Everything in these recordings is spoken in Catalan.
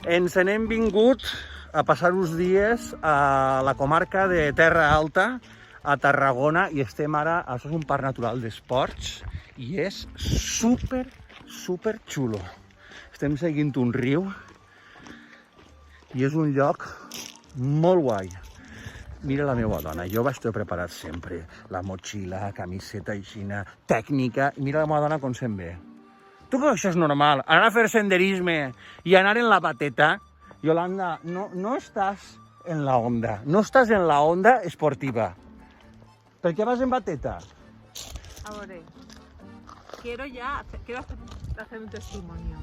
Ens n'hem vingut a passar uns dies a la comarca de Terra Alta, a Tarragona, i estem ara, això és un parc natural d'esports, i és super xulo. Estem seguint un riu i és un lloc molt guai. Mira la meva dona, jo vaig tot preparat sempre. La motxilla, camiseta aixina, tècnica. Mira la meva dona com se'n ve. Tu creus que això és normal? Anar a fer senderisme i anar en la bateta? Yolanda, no estàs en la onda. No estàs en la onda esportiva. ¿Per qué vas en bateta? A ver, quiero hacer un testimonio.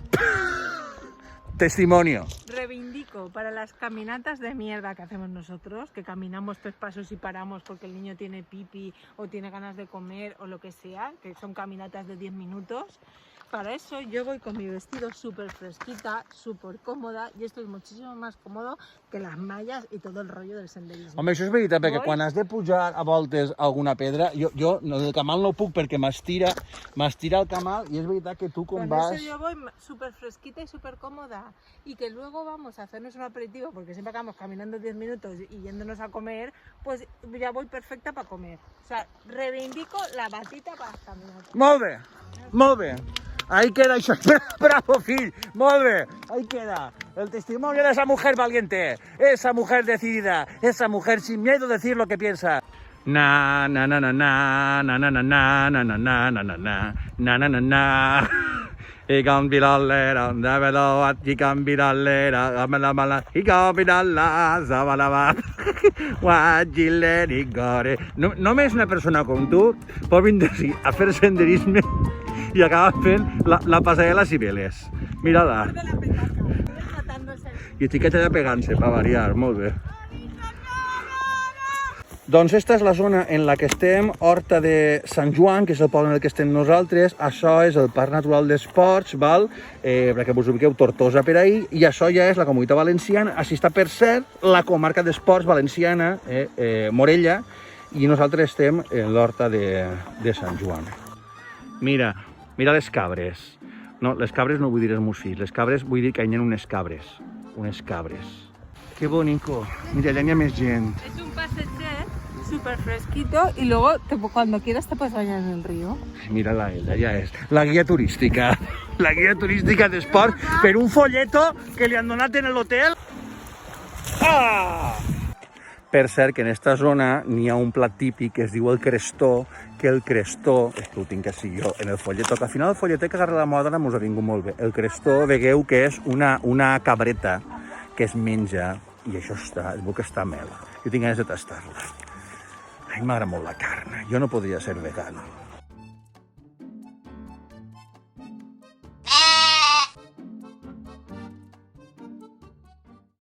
Testimonio. Reivindico para las caminatas de mierda que hacemos nosotros, que caminamos 3 pasos y paramos porque el niño tiene pipi o tiene ganas de comer o lo que sea, que son caminatas de 10 minutos. Para eso yo voy con mi vestido súper fresquita, súper còmoda, y esto es muchísimo más cómodo que las mallas i tot el rotllo del senderisme. Home, això és veritat, perquè quan has de pujar a voltes a alguna pedra, jo el camal no puc perquè m'estira el camal, i és veritat que tu quan vas... Por eso yo voy súper fresquita y súper cómoda, y que luego vamos a hacernos un aperitivo, porque siempre acabamos caminando 10 minutos y yéndonos a comer, pues ya voy perfecta para comer. O sea, reivindico la batita para caminar. Molt bé, molt bé. Ahí queda això. Bravo, fill. Molt bé. Ahí queda. El testimonio de esa mujer valiente. Esa mujer decidida. Esa mujer sin miedo a decir lo que piensa. Na na na na na na na na na na na na na na na na na na. I can be la lera, da vedo at I can be la lera, amala mala, I can be la la, zabalaba. Guagile gore. Només una persona com tu pot vindre a fer senderisme i acaba fent la passarel·la Cibeles. Mira-la. I xiqueta de pegant-se, per variar, molt bé. Doncs esta és la zona en la que estem, Horta de Sant Joan, que és el poble en el que estem nosaltres. Això és el Parc Natural d'Esports, val? Perquè us ubiqueu, Tortosa per ahí, i això ja és la Comunitat Valenciana. Així està, per cert, la comarca d'esports valenciana, Morella, i nosaltres estem en l'Horta de Sant Joan. Mira les cabres. No, les cabres no vull dir els meus fills, les cabres vull dir que hi ha unes cabres. Unes cabres. Que bonico. Mira, allà hi ha més gent. Es un passeig súper fresquito y luego cuando quieras te puedes bañar en el río. Mira-la, ella ja és la guia turística. La guia turística d'esport per un folleto que li han donat en l'hotel. Ah! Per cert, que en esta zona n'hi ha un plat típic que es diu el crestó, que el crestó, és que ho tinc així jo en el folleto, que al final el folletet que agarra la moda mos ha vingut molt bé. El crestó, vegueu que és una cabreta que es menja, i això està, es veu que està mel. Jo tinc ganes de tastar-la. A mi m'agrada molt la carn, jo no podria ser vegano.